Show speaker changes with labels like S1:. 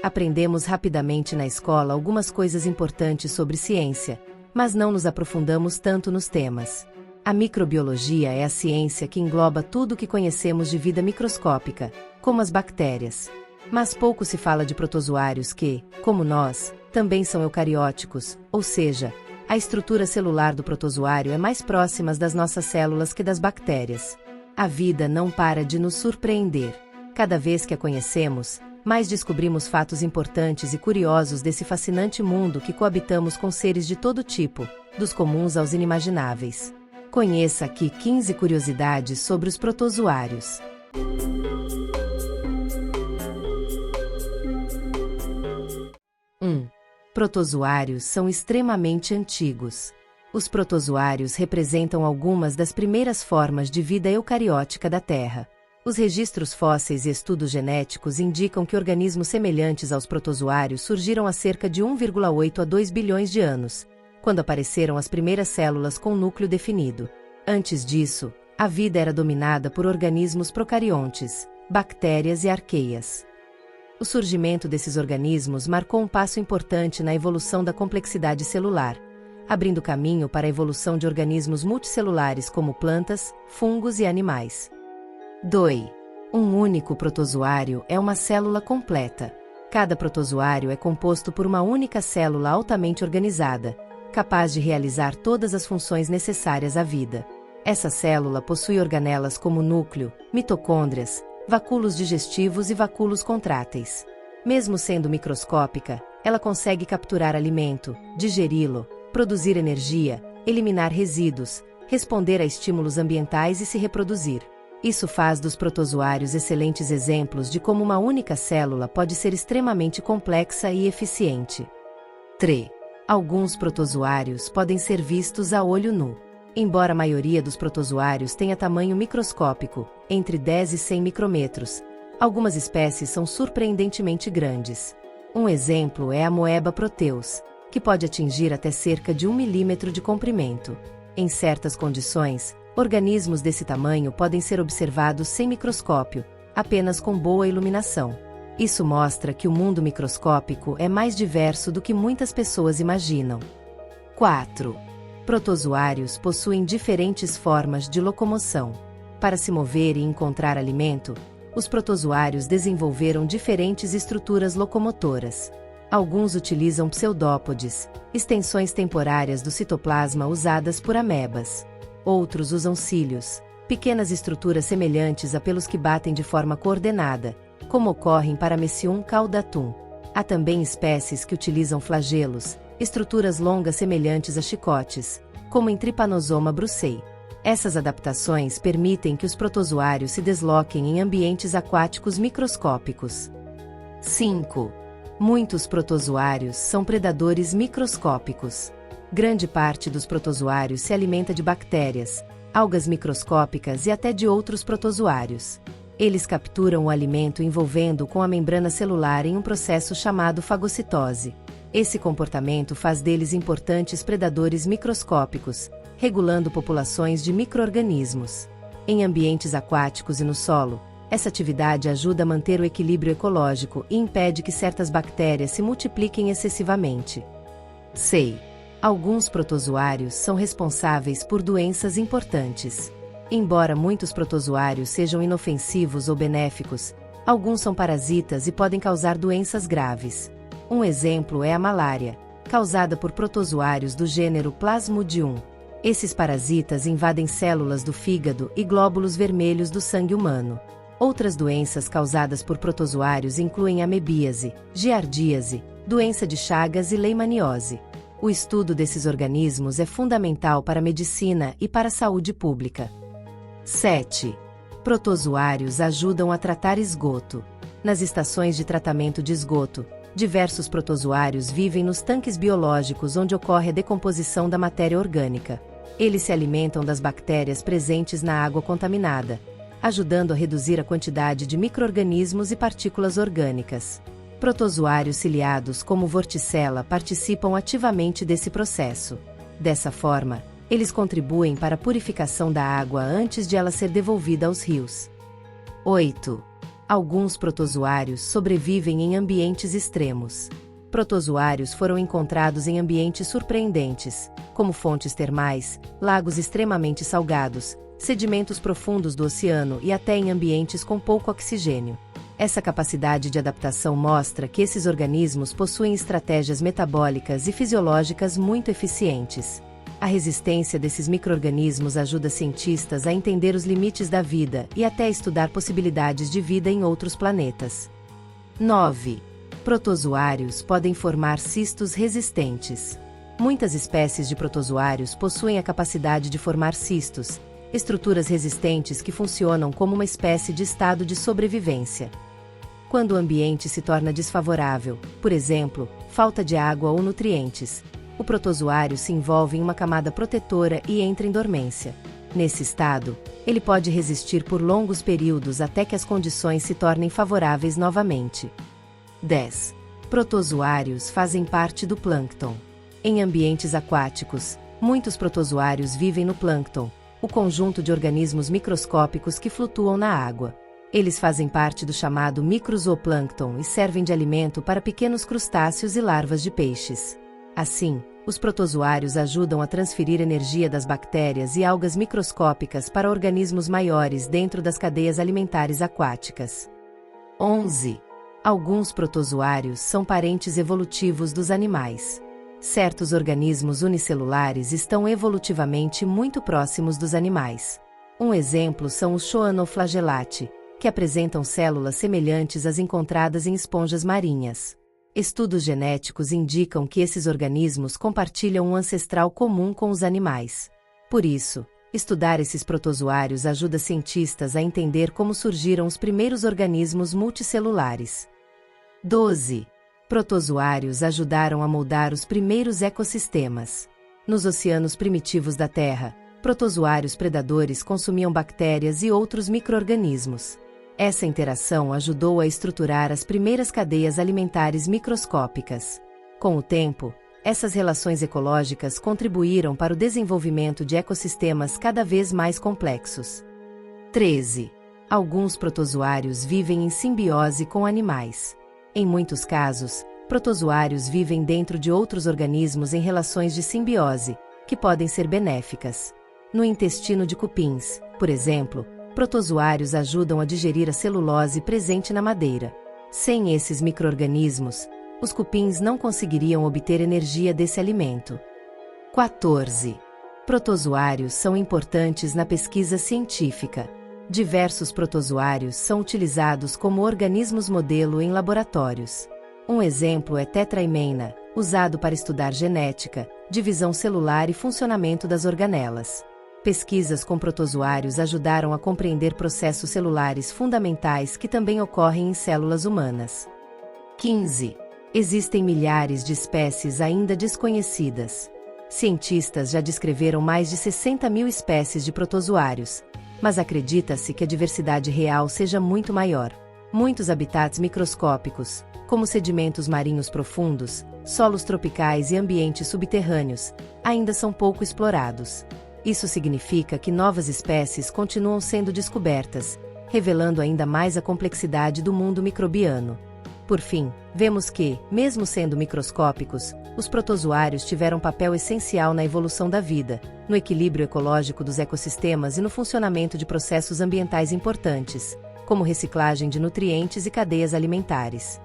S1: Aprendemos rapidamente na escola algumas coisas importantes sobre ciência, mas não nos aprofundamos tanto nos temas. A microbiologia é a ciência que engloba tudo o que conhecemos de vida microscópica, como as bactérias. Mas pouco se fala de protozoários que, como nós, também são eucarióticos, ou seja, a estrutura celular do protozoário é mais próxima das nossas células que das bactérias. A vida não para de nos surpreender. Cada vez que a conhecemos, mais descobrimos fatos importantes e curiosos desse fascinante mundo que coabitamos com seres de todo tipo, dos comuns aos inimagináveis. Conheça aqui 15 curiosidades sobre os protozoários. 1. Protozoários são extremamente antigos. Os protozoários representam algumas das primeiras formas de vida eucariótica da Terra. Os registros fósseis e estudos genéticos indicam que organismos semelhantes aos protozoários surgiram há cerca de 1,8 a 2 bilhões de anos, quando apareceram as primeiras células com núcleo definido. Antes disso, a vida era dominada por organismos procariontes, bactérias e arqueias. O surgimento desses organismos marcou um passo importante na evolução da complexidade celular, abrindo caminho para a evolução de organismos multicelulares como plantas, fungos e animais. 2. Um único protozoário é uma célula completa. Cada protozoário é composto por uma única célula altamente organizada, capaz de realizar todas as funções necessárias à vida. Essa célula possui organelas como núcleo, mitocôndrias, vacúolos digestivos e vacúolos contráteis. Mesmo sendo microscópica, ela consegue capturar alimento, digeri-lo, produzir energia, eliminar resíduos, responder a estímulos ambientais e se reproduzir. Isso faz dos protozoários excelentes exemplos de como uma única célula pode ser extremamente complexa e eficiente. 3. Alguns protozoários podem ser vistos a olho nu. Embora a maioria dos protozoários tenha tamanho microscópico, entre 10 e 100 micrômetros, algumas espécies são surpreendentemente grandes. Um exemplo é a Moeba proteus, que pode atingir até cerca de 1 milímetro de comprimento. Em certas condições, organismos desse tamanho podem ser observados sem microscópio, apenas com boa iluminação. Isso mostra que o mundo microscópico é mais diverso do que muitas pessoas imaginam. 4. Protozoários possuem diferentes formas de locomoção. Para se mover e encontrar alimento, os protozoários desenvolveram diferentes estruturas locomotoras. Alguns utilizam pseudópodes, extensões temporárias do citoplasma usadas por amebas. Outros usam cílios, pequenas estruturas semelhantes a pelos que batem de forma coordenada, como ocorre em Paramecium caudatum. Há também espécies que utilizam flagelos, estruturas longas semelhantes a chicotes, como em Trypanosoma brucei. Essas adaptações permitem que os protozoários se desloquem em ambientes aquáticos microscópicos. 5. Muitos protozoários são predadores microscópicos. Grande parte dos protozoários se alimenta de bactérias, algas microscópicas e até de outros protozoários. Eles capturam o alimento envolvendo-o com a membrana celular em um processo chamado fagocitose. Esse comportamento faz deles importantes predadores microscópicos, regulando populações de micro-organismos. Em ambientes aquáticos e no solo, essa atividade ajuda a manter o equilíbrio ecológico e impede que certas bactérias se multipliquem excessivamente. 6. Alguns protozoários são responsáveis por doenças importantes. Embora muitos protozoários sejam inofensivos ou benéficos, alguns são parasitas e podem causar doenças graves. Um exemplo é a malária, causada por protozoários do gênero Plasmodium. Esses parasitas invadem células do fígado e glóbulos vermelhos do sangue humano. Outras doenças causadas por protozoários incluem amebíase, giardíase, doença de Chagas e leishmaniose. O estudo desses organismos é fundamental para a medicina e para a saúde pública. 7. Protozoários ajudam a tratar esgoto. Nas estações de tratamento de esgoto, diversos protozoários vivem nos tanques biológicos onde ocorre a decomposição da matéria orgânica. Eles se alimentam das bactérias presentes na água contaminada, ajudando a reduzir a quantidade de micro-organismos e partículas orgânicas. Protozoários ciliados como Vorticella participam ativamente desse processo. Dessa forma, eles contribuem para a purificação da água antes de ela ser devolvida aos rios. 8. Alguns protozoários sobrevivem em ambientes extremos. Protozoários foram encontrados em ambientes surpreendentes, como fontes termais, lagos extremamente salgados, sedimentos profundos do oceano e até em ambientes com pouco oxigênio. Essa capacidade de adaptação mostra que esses organismos possuem estratégias metabólicas e fisiológicas muito eficientes. A resistência desses micro-organismos ajuda cientistas a entender os limites da vida e até a estudar possibilidades de vida em outros planetas. 9. Protozoários podem formar cistos resistentes. Muitas espécies de protozoários possuem a capacidade de formar cistos, estruturas resistentes que funcionam como uma espécie de estado de sobrevivência. Quando o ambiente se torna desfavorável, por exemplo, falta de água ou nutrientes, o protozoário se envolve em uma camada protetora e entra em dormência. Nesse estado, ele pode resistir por longos períodos até que as condições se tornem favoráveis novamente. 10. Protozoários fazem parte do plâncton. Em ambientes aquáticos, muitos protozoários vivem no plâncton, o conjunto de organismos microscópicos que flutuam na água. Eles fazem parte do chamado microzooplâncton e servem de alimento para pequenos crustáceos e larvas de peixes. Assim, os protozoários ajudam a transferir energia das bactérias e algas microscópicas para organismos maiores dentro das cadeias alimentares aquáticas. 11. Alguns protozoários são parentes evolutivos dos animais. Certos organismos unicelulares estão evolutivamente muito próximos dos animais. Um exemplo são os choanoflagellati, que apresentam células semelhantes às encontradas em esponjas marinhas. Estudos genéticos indicam que esses organismos compartilham um ancestral comum com os animais. Por isso, estudar esses protozoários ajuda cientistas a entender como surgiram os primeiros organismos multicelulares. 12. Protozoários ajudaram a moldar os primeiros ecossistemas. Nos oceanos primitivos da Terra, protozoários predadores consumiam bactérias e outros micro-organismos. Essa interação ajudou a estruturar as primeiras cadeias alimentares microscópicas. Com o tempo, essas relações ecológicas contribuíram para o desenvolvimento de ecossistemas cada vez mais complexos. 13. Alguns protozoários vivem em simbiose com animais. Em muitos casos, protozoários vivem dentro de outros organismos em relações de simbiose, que podem ser benéficas. No intestino de cupins, por exemplo, protozoários ajudam a digerir a celulose presente na madeira. Sem esses micro-organismos, os cupins não conseguiriam obter energia desse alimento. 14. Protozoários são importantes na pesquisa científica. Diversos protozoários são utilizados como organismos modelo em laboratórios. Um exemplo é Tetrahymeina, usado para estudar genética, divisão celular e funcionamento das organelas. Pesquisas com protozoários ajudaram a compreender processos celulares fundamentais que também ocorrem em células humanas. 15. Existem milhares de espécies ainda desconhecidas. Cientistas já descreveram mais de 60.000 espécies de protozoários, mas acredita-se que a diversidade real seja muito maior. Muitos habitats microscópicos, como sedimentos marinhos profundos, solos tropicais e ambientes subterrâneos, ainda são pouco explorados. Isso significa que novas espécies continuam sendo descobertas, revelando ainda mais a complexidade do mundo microbiano. Por fim, vemos que, mesmo sendo microscópicos, os protozoários tiveram um papel essencial na evolução da vida, no equilíbrio ecológico dos ecossistemas e no funcionamento de processos ambientais importantes, como reciclagem de nutrientes e cadeias alimentares.